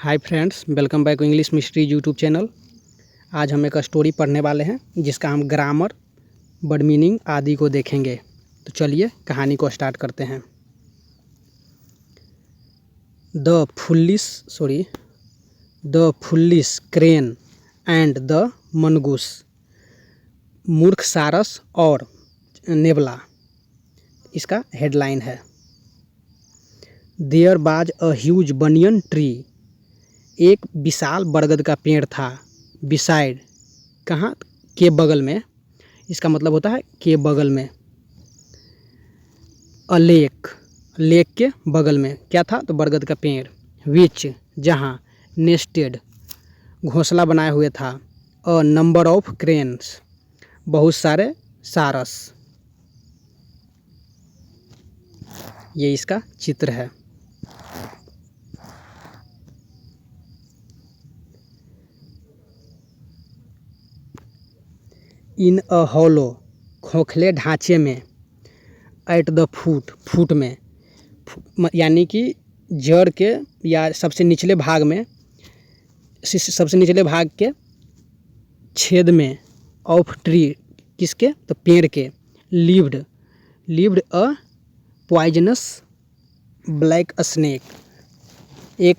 Hi friends, welcome back English mystery YouTube channel. आज हम एक स्टोरी पढ़ने वाले हैं जिसका हम ग्रामर, वर्ड मीनिंग आदि को देखेंगे। तो चलिए कहानी को स्टार्ट करते हैं। The foolish crane and the mongoose. मूर्ख सारस और नेबला, इसका हेडलाइन है। There was a huge banyan tree. एक विशाल बरगद का पेड़ था। बिसाइड, कहाँ, के बगल में, इसका मतलब होता है के बगल में। अ लेक, लेक के बगल में क्या था? तो बरगद का पेड़। विच, जहाँ, नेस्टेड, घोंसला बनाए हुए था। अ नंबर ऑफ क्रेन्स, बहुत सारे सारस। ये इसका चित्र है। इन अ हॉलो, खोखले ढांचे में। एट द फुट में, यानी कि जड़ के या सबसे निचले भाग में, सबसे निचले भाग के छेद में। ऑफ ट्री, किसके? तो पेड़ के। Lived a poisonous black snake, एक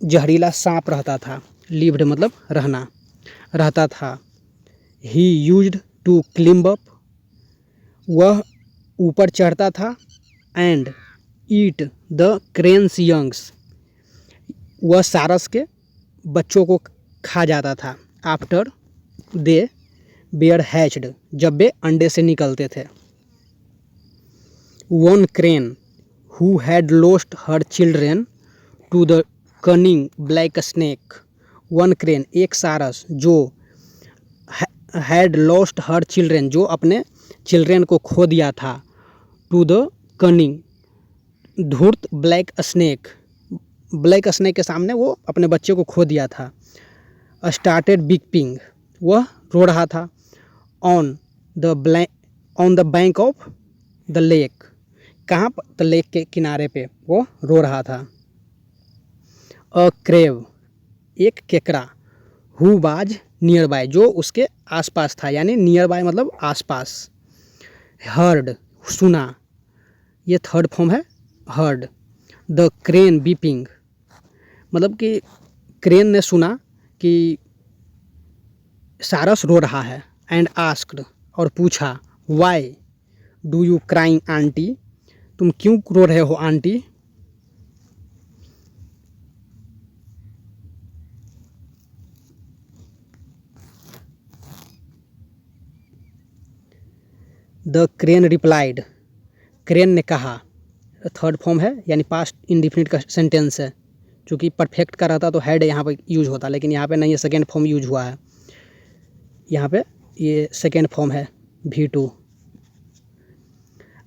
जहरीला सांप रहता था। लिव्ड मतलब रहता था। He used to climb up, वह ऊपर चढ़ता था। And eat the cranes youngs, वह सारस के बच्चों को खा जाता था। आफ्टर दे बेयर हैच्ड, जब वे अंडे से निकलते थे। One crane who had lost her children to the cunning black snake. One crane, एक सारस जो हैड लॉस्ट हर चिल्ड्रेन, जो अपने चिल्ड्रेन को खो दिया था। टू द कनिंग, धूर्त ब्लैक स्नेक, ब्लैक स्नेक के सामने वो अपने बच्चे को खो दिया था। स्टार्टेड वीपिंग, वह रो रहा था। On the bank of the lake, कहाँ पर? द लेक के किनारे पे वो रो रहा था। अ क्रेव, एक केकड़ा। हु वाज नियर बाय, जो उसके आसपास था, यानी नियर बाय मतलब आसपास। हर्ड, सुना, ये थर्ड फॉर्म है हर्ड। द क्रेन बीपिंग, मतलब कि क्रेन ने सुना कि सारस रो रहा है। एंड आस्क्ड, और पूछा। Why do you crying aunty, तुम क्यों रो रहे हो aunty? The crane replied, crane ने कहा। थर्ड फॉर्म है, यानी पास्ट इंडिफिनिट का सेंटेंस है। चूँकि परफेक्ट का रहता तो हैड यहाँ पे यूज होता, लेकिन यहाँ पे नहीं है, सेकेंड फॉर्म यूज हुआ है। यहाँ पे ये सेकेंड फॉर्म है V2।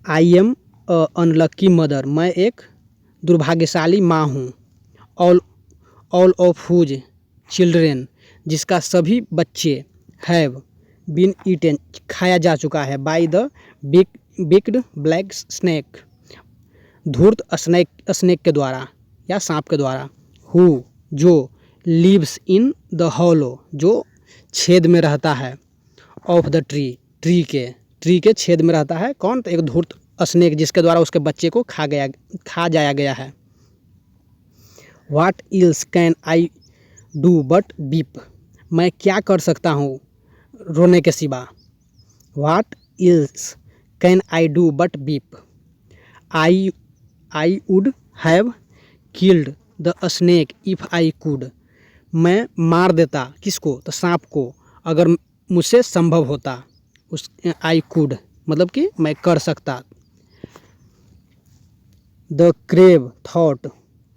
I am a unlucky mother, मैं एक दुर्भाग्यशाली माँ हूँ। ऑल ऑफ हुज चिल्ड्रेन, जिसका सभी बच्चे। हैव बीन ईटन, खाया जा चुका है। बाय द बिग्ड ब्लैक स्नेक, धूर्त स्नेक के द्वारा या सांप के द्वारा। हु, जो। लिव्स इन द हॉलो, जो छेद में रहता है। ऑफ द ट्री के छेद में रहता है। कौन? तो एक धूर्त स्नेक, जिसके द्वारा उसके बच्चे को खा जाया गया है। What ills can I do but beep, मैं क्या कर सकता हूँ रोने के सिवा। What ills can I do but beep. I would have killed the snake if I could, मैं मार देता किसको? तो सांप को, अगर मुझसे संभव होता। उस आई कुड मतलब कि मैं कर सकता। द क्रेव थॉट,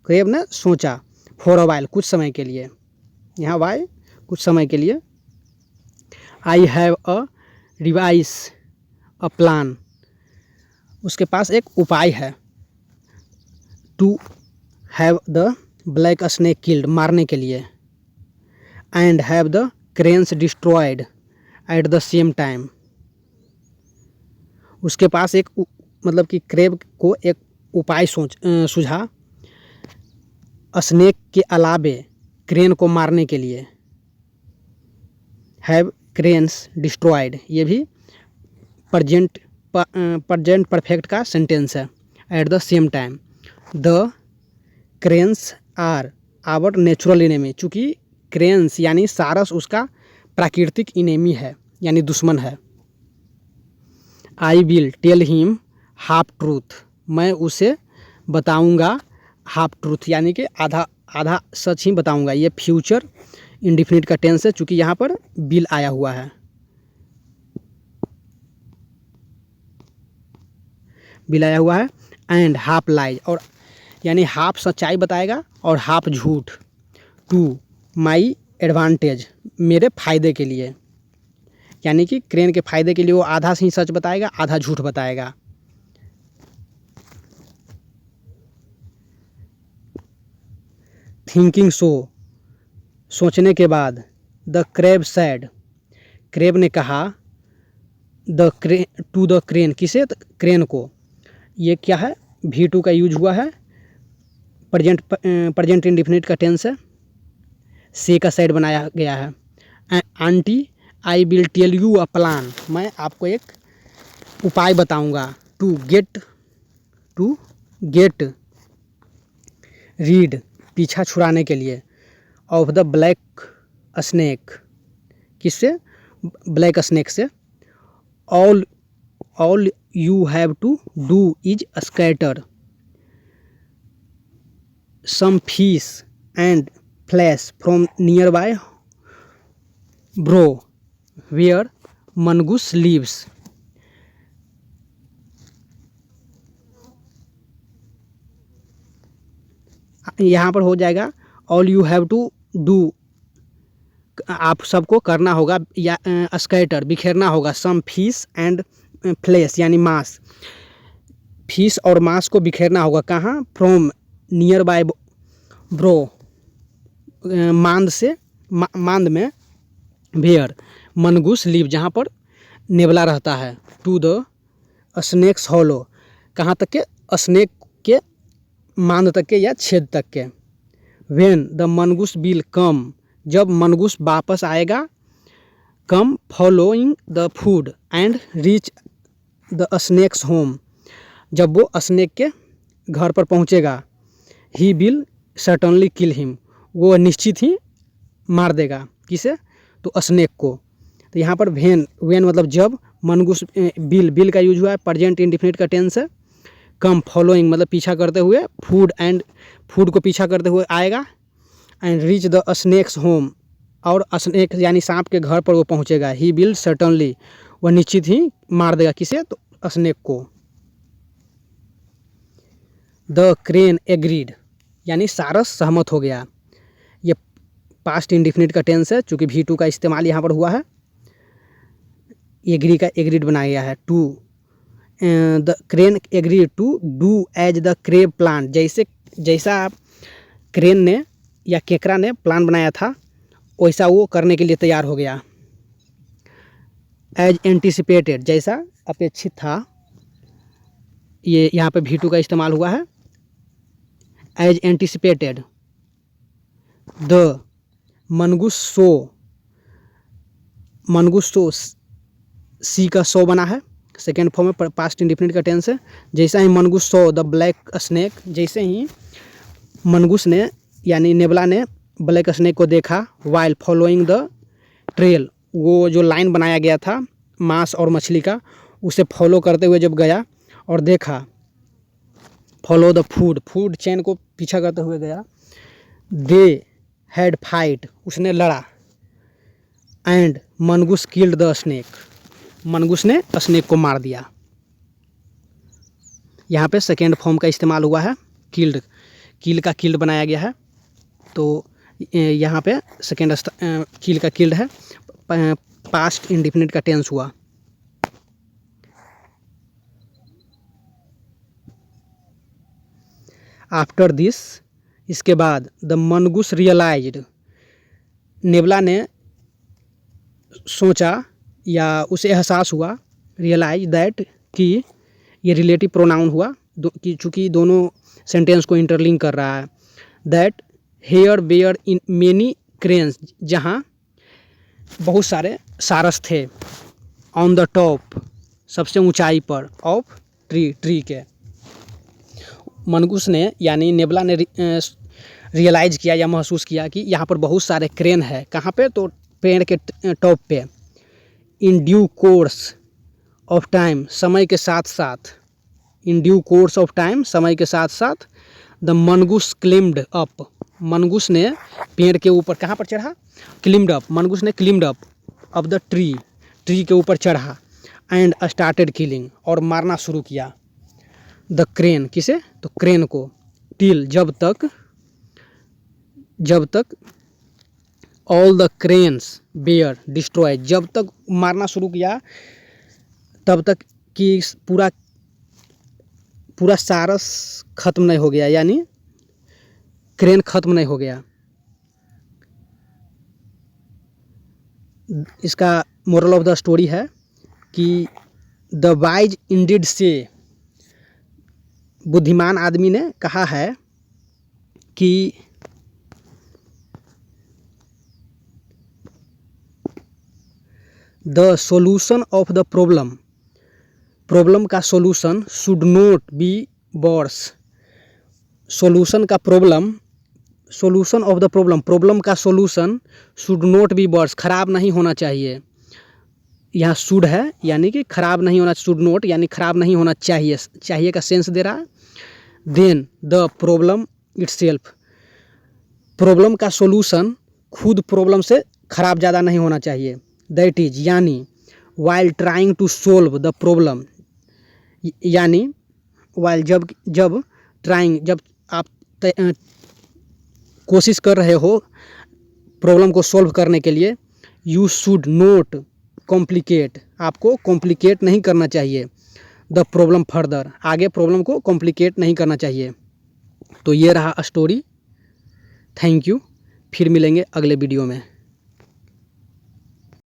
क्रेव ने सोचा। फॉर अ वाइल, कुछ समय के लिए, यहाँ वाई कुछ समय के लिए। I have a device a plan, उसके पास एक उपाय है। To have the black snake killed, मारने के लिए। And have the cranes destroyed at the same time, उसके पास एक मतलब कि क्रेब को एक उपाय सूझा। स्नेक के अलावे क्रेन को मारने के लिए। हैव क्रेन्स डिस्ट्रॉयड, ये भी प्रजेंट परफेक्ट का सेंटेंस है। At the same time the cranes are our natural enemy, चूँकि क्रेन्स यानी सारस उसका प्राकृतिक इनेमी है यानी दुश्मन है। I will tell him half truth, मैं उसे बताऊंगा हाफ ट्रूथ यानी कि आधा आधा सच ही बताऊंगा। ये फ्यूचर इंडिफिनिट का टेंस है चूँकि यहाँ पर विल आया हुआ है। विल आया हुआ है। एंड हाफ लाइज, और यानी हाफ सच्चाई बताएगा और हाफ झूठ। टू माई एडवांटेज, मेरे फ़ायदे के लिए, यानी कि क्रेन के फ़ायदे के लिए वो आधा ही सच बताएगा आधा झूठ बताएगा। थिंकिंग सो, सोचने के बाद। द क्रेब सैड, क्रेब ने कहा टू द क्रेन, किसे? क्रेन को। ये क्या है? V2 का यूज हुआ है, प्रेजेंट इंडिफिनिट का टेंस है, से का साइड बनाया गया है। Aunty I will tell you a plan, मैं आपको एक उपाय बताऊंगा। टू गेट रीड, पीछा छुड़ाने के लिए। ऑफ द ब्लैक स्नेक, किससे? ब्लैक स्नेक से। All you have to do is scatter some fish and flesh from nearby bro where mongoose lives। यहाँ पर हो जाएगा all you have to do, आप सबको करना होगा या स्कैटर बिखेरना होगा। some fish and flesh यानी मांस, फिश और मांस को बिखेरना होगा। कहाँ? फ्रॉम नियर बाय ब्रो, मांद से, मांद में। वेयर मनगूस लीव, जहाँ पर नेवला रहता है। टू द स्नेक्स हॉलो, कहाँ तक के? स्नेक के मांद तक के या छेद तक के। When the mongoose will come, जब मनगूस वापस आएगा। Come following the food and reach the snake's home, जब वो स्नेक के घर पर पहुँचेगा। He will certainly kill him, वो निश्चित ही मार देगा। किसे? तो स्नेक को। तो यहाँ पर वेन मतलब जब, मनगूस बिल का यूज हुआ है, प्रेजेंट इंडिफिनिट का टेंस है। कम फॉलोइंग मतलब पीछा करते हुए, फूड को पीछा करते हुए आएगा। And reach the snake's home, और स्नेक यानी सांप के घर पर वो पहुँचेगा। ही विल सर्टनली, वह निश्चित ही मार देगा। किसे? तो स्नेक को। द क्रेन एग्रीड, यानी सारस सहमत हो गया। ये पास्ट इंडिफिनिट का टेंस है चूँकि V2 का इस्तेमाल यहाँ पर हुआ है। एग्री का एग्रीड बनाया गया है। To the crane agree to do as the crab plan, जैसा क्रेन ने या केकरा ने प्लान बनाया था वैसा वो करने के लिए तैयार हो गया। एज एंटिसिपेटेड, जैसा अपेक्षित था। ये यहाँ पे V2 का इस्तेमाल हुआ है। एज एंटिसिपेटेड द मनगूस सो, सी का सो बना है, सेकेंड फॉर्म में पास्ट इंडिफिनिट का टेंस है। जैसा ही मनगूस सो द ब्लैक स्नेक, जैसे ही मनगूस ने यानी नेबला ने ब्लैक स्नेक को देखा। वाइल फॉलोइंग द ट्रेल, वो जो लाइन बनाया गया था मांस और मछली का, उसे फॉलो करते हुए जब गया और देखा। फॉलो द फूड चेन को पीछा करते हुए गया। दे हैड फाइट, उसने लड़ा। एंड मनगूस किल्ड द स्नेक, मनगूस ने स्नेक को मार दिया। यहाँ पे सेकेंड फॉर्म का इस्तेमाल हुआ है। किल का किल्ड बनाया गया है, तो यहाँ पे सेकेंड किल का किल्ड है। पास्ट इंडिफिनिट का टेंस हुआ। आफ्टर दिस, इसके बाद। द मनगूस रियलाइज्ड, नेबला ने सोचा या उसे एहसास हुआ। रियलाइज दैट, कि ये रिलेटिव प्रोनाउन हुआ कि चूँकि दोनों सेंटेंस को इंटरलिंक कर रहा है। That hair bear in many cranes, जहाँ बहुत सारे सारस थे। ऑन द टॉप, सबसे ऊंचाई पर, ऑफ ट्री के। मनगुस ने यानी नेबुला ने रियलाइज़ किया या महसूस किया कि यहाँ पर बहुत सारे क्रेन है। कहाँ पे? तो पेड़ के टॉप पे। In due course of time, समय के साथ साथ, in due course of time, समय के साथ साथ, द मनगुस क्लिम्ड अप, मनगुस ने पेड़ के ऊपर कहाँ पर चढ़ा? क्लिम्ड अप, मनगुस ने क्लिम्ड अप द ट्री, ट्री के ऊपर चढ़ा। एंड स्टार्टेड किलिंग, और मारना शुरू किया। द क्रेन, किसे? तो क्रेन को। टिल, जब तक all the cranes bear destroy, जब तक मारना शुरू किया तब तक कि पूरा सारस खत्म नहीं हो गया, यानी क्रेन खत्म नहीं हो गया। इसका मोरल ऑफ द स्टोरी है कि द वाइज इंडिड से, बुद्धिमान आदमी ने कहा है कि the solution of the problem का solution should not be worse, solution of the problem का solution should not be worse, खराब नहीं होना चाहिए। यहाँ शुड है यानी कि खराब नहीं होना, शुड नॉट यानी खराब नहीं होना चाहिए, चाहिए का सेंस दे रहा है। Then the problem itself, problem का सॉल्यूशन खुद प्रॉब्लम से खराब ज़्यादा नहीं होना चाहिए। दैट इज, यानी while trying to solve the problem, यानी वाइल जब ट्राइंग, जब आप कोशिश कर रहे हो प्रॉब्लम को सॉल्व करने के लिए, यू शुड नॉट कॉम्प्लिकेट, आपको कॉम्प्लिकेट नहीं करना चाहिए। द प्रॉब्लम फर्दर, आगे प्रॉब्लम को कॉम्प्लिकेट नहीं करना चाहिए। तो ये रहा स्टोरी। थैंक यू, फिर मिलेंगे अगले वीडियो में।